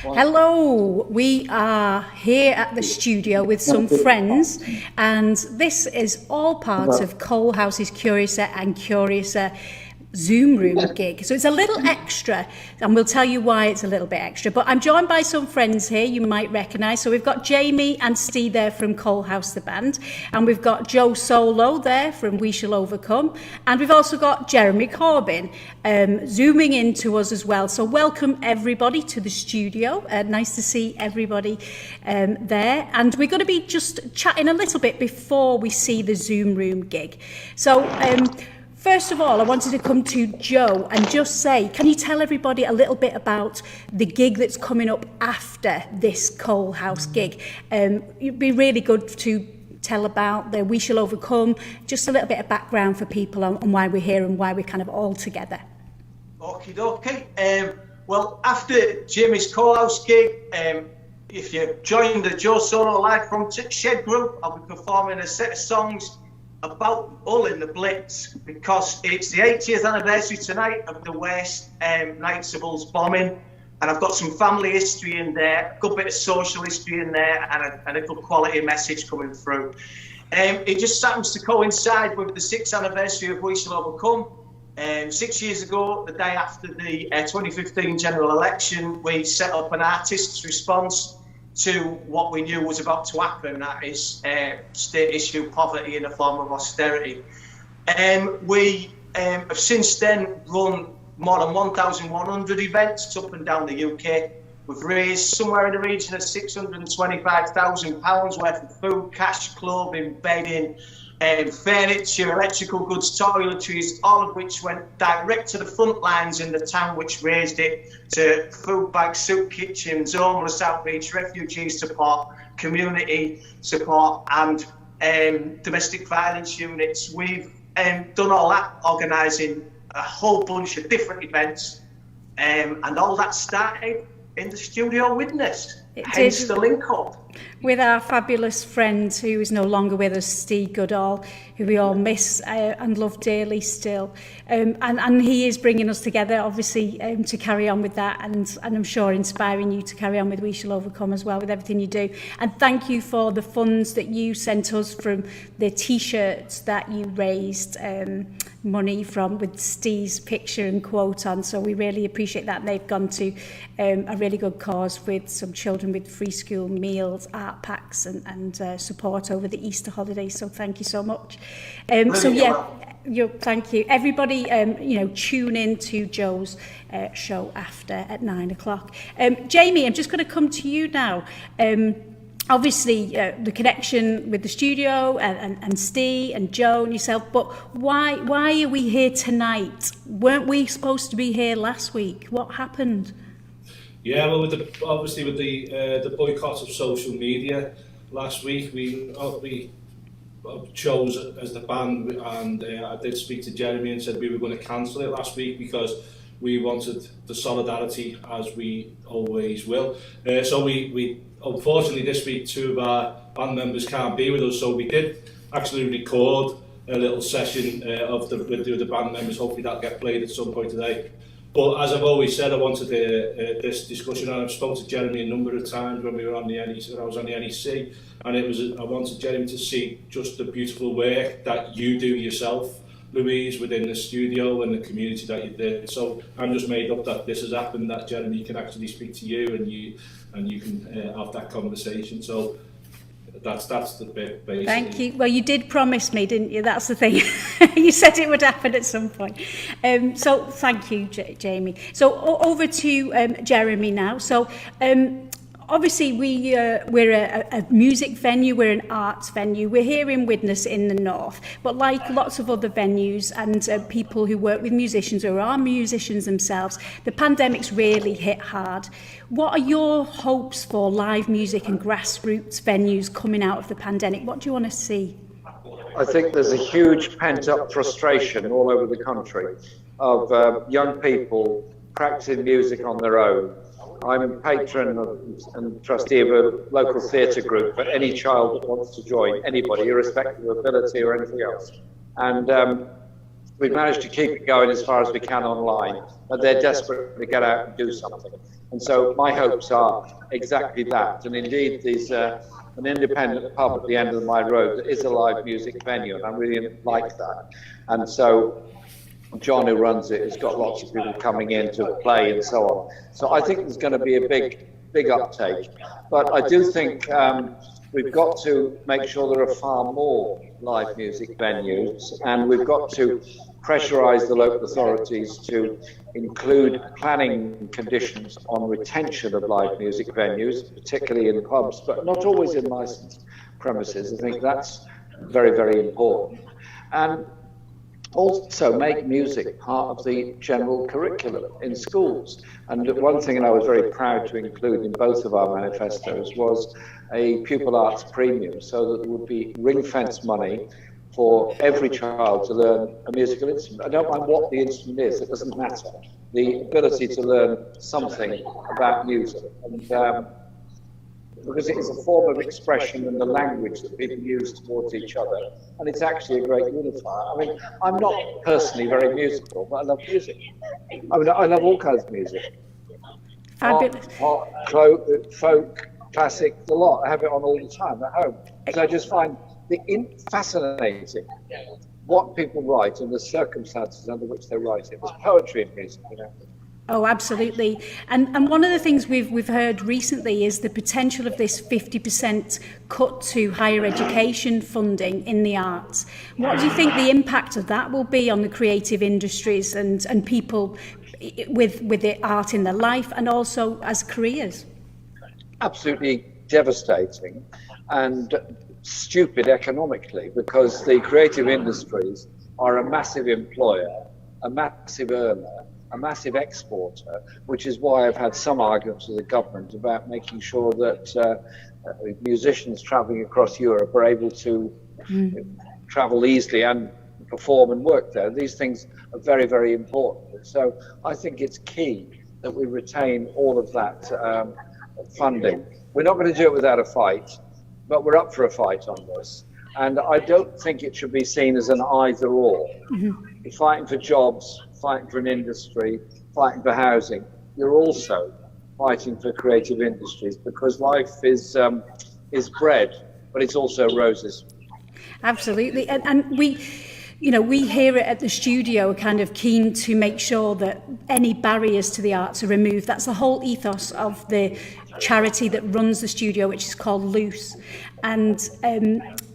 Hello, we are here at the studio with some friends, and this is all part of Coalhouse's Curiouser and Curiouser Zoom room gig. So it's a little extra, and we'll tell you why it's a little bit extra. But I'm joined by some friends here you might recognise. So we've got Jamie and Steve there from Coalhouse the band, and we've got Joe Solo there from We Shall Overcome, and we've also got Jeremy Corbyn zooming in to us as well. So welcome everybody to the studio. Nice to see everybody there, and we're going to be just chatting a little bit before we see the Zoom room gig. So first of all, I wanted to come to Joe and just say, can you tell everybody a little bit about the gig that's coming up after this Coalhouse gig? It'd be really good to tell about the We Shall Overcome, just a little bit of background for people on why we're here and why we're kind of all together. Okie dokie. Well, after Jamie's Coalhouse gig, if you join the Joe Solo Live from Shed Group, I'll be performing a set of songs about Hull in the Blitz, because it's the 80th anniversary tonight of the worst Knights of Hull's bombing, and I've got some family history in there, a good bit of social history in there, and a good quality message coming through. It just happens to coincide with the 6th anniversary of We Shall Overcome. 6 years ago, the day after the 2015 general election, we set up an artist's response to what we knew was about to happen, that is state issue poverty in the form of austerity. We have since then run more than 1,100 events up and down the UK. We've raised somewhere in the region of £625,000 worth of food, cash, clothing, bedding, furniture, electrical goods, toiletries, all of which went direct to the front lines in the town, which raised it to food banks, soup kitchens, homeless outreach, refugee support, community support, and domestic violence units. We've done all that, organising a whole bunch of different events, and all that started in the Studio Widnes, hence the link up. With our fabulous friend who is no longer with us, Steve Goodall, who we all miss and love dearly still. And he is bringing us together, obviously, to carry on with that, and I'm sure inspiring you to carry on with We Shall Overcome as well, with everything you do. And thank you for the funds that you sent us from the T-shirts that you raised money from, with Steve's picture and quote on. So we really appreciate that. And they've gone to a really good cause with some children with free school meals, art packs and support over the Easter holidays. So thank you so much. So yeah, thank you. Everybody, tune in to Joe's show after at 9 o'clock. Jamie, I'm just going to come to you now. Obviously, the connection with the studio and Steve and Joe and yourself, but why are we here tonight? Weren't we supposed to be here last week? What happened? Yeah, well, with the boycott of social media last week, we chose as the band, and I did speak to Jeremy and said we were going to cancel it last week because we wanted the solidarity, as we always will. So we unfortunately this week 2 of our band members can't be with us, so we did actually record a little session with the band members. Hopefully that'll get played at some point today. But as I've always said, I wanted this discussion, and I've spoken to Jeremy a number of times when we were on the NEC, when I was on the NEC, and I wanted Jeremy to see just the beautiful work that you do yourself, Louise, within the studio and the community that you did. So I'm just made up that this has happened, that Jeremy can actually speak to you and you can have that conversation. So that's the bit, basically. Thank you. Well, you did promise me, didn't you? That's the thing. You said it would happen at some point. So thank you, Jamie. So over to Jeremy now. So obviously we're a music venue, we're an arts venue. We're here in Widnes in the north, but like lots of other venues and people who work with musicians or are musicians themselves, the pandemic's really hit hard. What are your hopes for live music and grassroots venues coming out of the pandemic? What do you want to see? I think there's a huge pent-up frustration all over the country of young people practicing music on their own. I'm a patron and trustee of a local theatre group for any child that wants to join, anybody, irrespective of ability or anything else. And we've managed to keep it going as far as we can online, but they're desperate to get out and do something. And so my hopes are exactly that. And indeed, there's an independent pub at the end of my road that is a live music venue, and I really like that. And so John, who runs it, has got lots of people coming in to play and so on. So I think there's going to be a big uptake. But I do think we've got to make sure there are far more live music venues, and we've got to pressurise the local authorities to include planning conditions on retention of live music venues, particularly in pubs, but not always in licensed premises. I think that's very, very important. And also make music part of the general curriculum in schools. And one thing that I was very proud to include in both of our manifestos was a pupil arts premium, so that there would be ring-fence money for every child to learn a musical instrument. I don't mind what the instrument is, it doesn't matter. The ability to learn something about music. And because it is a form of expression and the language that people use towards each other, and it's actually a great unifier. I mean, I'm not personally very musical, but I love music. I mean, I love all kinds of music. Fabulous. Pop, folk, classic, a lot. I have it on all the time at home. So I just find fascinating what people write and the circumstances under which they write it. There's poetry in music, you know. Oh, absolutely. And one of the things we've heard recently is the potential of this 50% cut to higher education funding in the arts. What do you think the impact of that will be on the creative industries and people with the art in their life and also as careers? Absolutely Devastating and stupid economically, because the creative industries are a massive employer, a massive earner, a massive exporter, which is why I've had some arguments with the government about making sure that musicians travelling across Europe are able to travel easily and perform and work there. These things are very, very important. So I think it's key that we retain all of that funding. We're not going to do it without a fight, but we're up for a fight on this. And I don't think it should be seen as an either or. You're fighting for jobs, fighting for an industry, fighting for housing. You're also fighting for creative industries, because life is bread, but it's also roses. Absolutely. And we here at the studio are kind of keen to make sure that any barriers to the arts are removed. That's the whole ethos of the charity that runs the studio, which is called Loose. And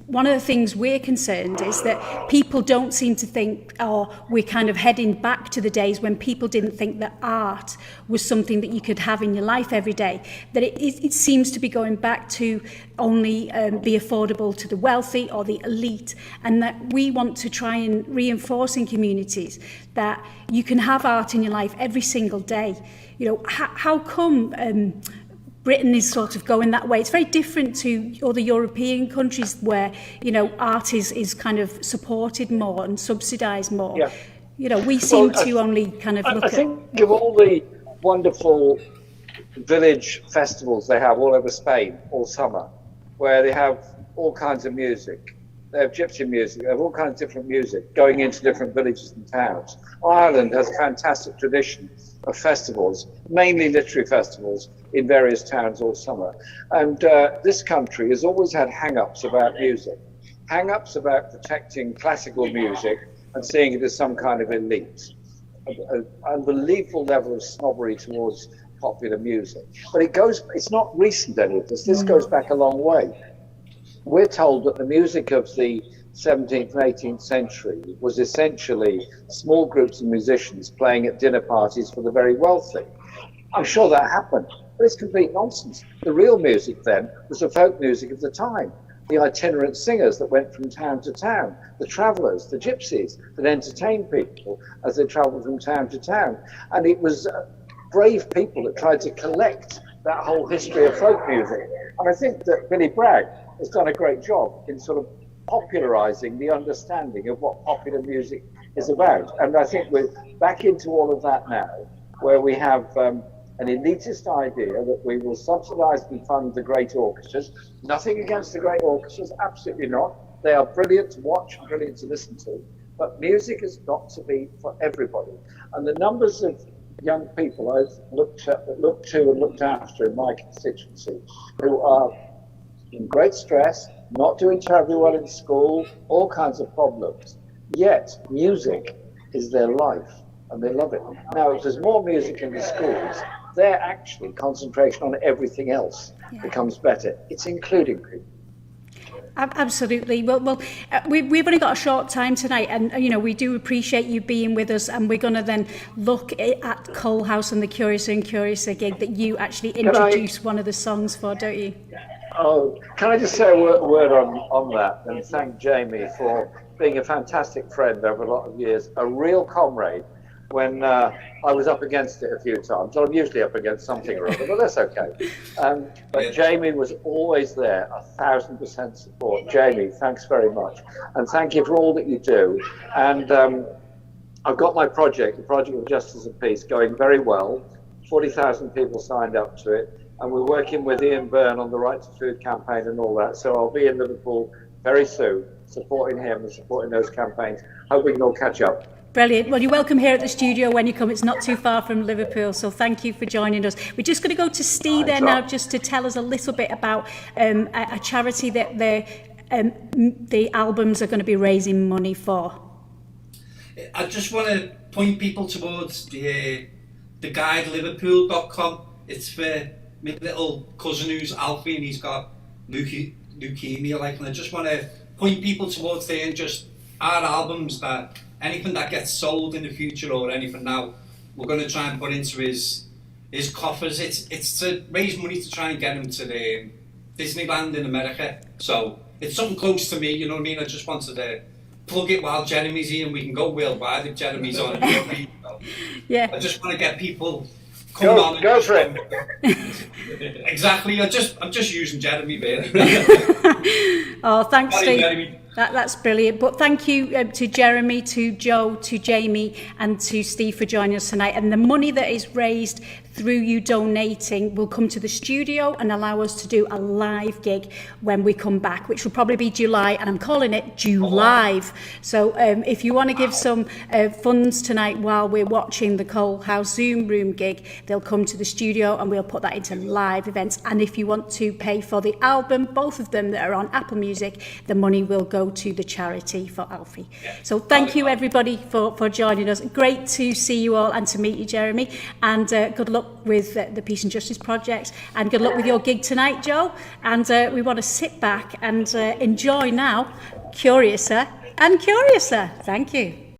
one of the things we're concerned is that people don't seem to think, we're kind of heading back to the days when people didn't think that art was something that you could have in your life every day. That it seems to be going back to only be affordable to the wealthy or the elite, and that we want to try and reinforce in communities that you can have art in your life every single day. You know, how come Britain is sort of going that way? It's very different to other European countries where, art is kind of supported more and subsidised more. Yeah. We seem to only kind of look I think of all the wonderful village festivals they have all over Spain all summer, where they have all kinds of music. They have gypsy music, they have all kinds of different music going into different villages and towns. Ireland has a fantastic tradition of festivals, mainly literary festivals, in various towns all summer. And this country has always had hang-ups about music, hang-ups about protecting classical music and seeing it as some kind of elite. An unbelievable level of snobbery towards popular music. But it's not recent, any of this. This goes back a long way. We're told that the music of the 17th and 18th century was essentially small groups of musicians playing at dinner parties for the very wealthy. I'm sure that happened, but it's complete nonsense. The real music then was the folk music of the time, the itinerant singers that went from town to town, the travellers, the gypsies that entertained people as they travelled from town to town. And it was brave people that tried to collect that whole history of folk music. And I think that Billy Bragg has done a great job in sort of popularising the understanding of what popular music is about. And I think we're back into all of that now, where we have an elitist idea that we will subsidise and fund the great orchestras. Nothing against the great orchestras, absolutely not. They are brilliant to watch and brilliant to listen to. But music has got to be for everybody. And the numbers of young people I've looked to and looked after in my constituency who are in great stress, not doing terribly well in school, all kinds of problems. Yet music is their life and they love it. Now, if there's more music in the schools, their actually concentration on everything else becomes better. It's including people. Absolutely. Well, we've only got a short time tonight, and we do appreciate you being with us. And we're going to then look at Coalhouse and the Curiouser and Curiouser gig that you actually introduced one of the songs for, don't you? Oh, can I just say a word on that and thank Jamie for being a fantastic friend over a lot of years, a real comrade when I was up against it a few times. I'm usually up against something or other, but that's okay. But Jamie was always there, 1,000% support. Jamie, thanks very much. And thank you for all that you do. And I've got my project, the Project of Justice and Peace, going very well. 40,000 people signed up to it. And we're working with Ian Byrne on the Right to Food campaign and all that. So I'll be in Liverpool very soon, supporting him and supporting those campaigns. Hope we can all catch up. Brilliant. Well, you're welcome here at the studio when you come. It's not too far from Liverpool, so thank you for joining us. We're just going to go to Steve there now just to tell us a little bit about a charity that the albums are going to be raising money for. I just want to point people towards the guideliverpool.com. It's for my little cousin who's Alfie and he's got leukemia, and I just want to point people towards there and just our albums, that anything that gets sold in the future or anything now, we're going to try and put into his coffers. It's to raise money to try and get him to the Disneyland in America. So it's something close to me, you know what I mean? I just wanted to plug it while Jeremy's here, and we can go worldwide if Jeremy's on. Yeah. I just want to get people coming on. Go for it. Exactly. I'm just using Jeremy really. Oh, thanks, Sorry, Steve. Jeremy. That's brilliant. But thank you to Jeremy, to Joe, to Jamie and to Steve for joining us tonight. And the money that is raised through you donating will come to the studio and allow us to do a live gig when we come back, which will probably be July, and I'm calling it Julive. So if you want to give some funds tonight while we're watching the Coalhouse Zoom Room gig, they'll come to the studio and we'll put that into live events. And if you want to pay for the album, both of them that are on Apple Music, the money will go to the charity for Alfie. So thank you everybody for joining us. Great to see you all and to meet you, Jeremy, and good luck with the Peace and Justice Project, and good luck with your gig tonight, Joe. And we want to sit back and enjoy now Curiouser and Curiouser. Thank you.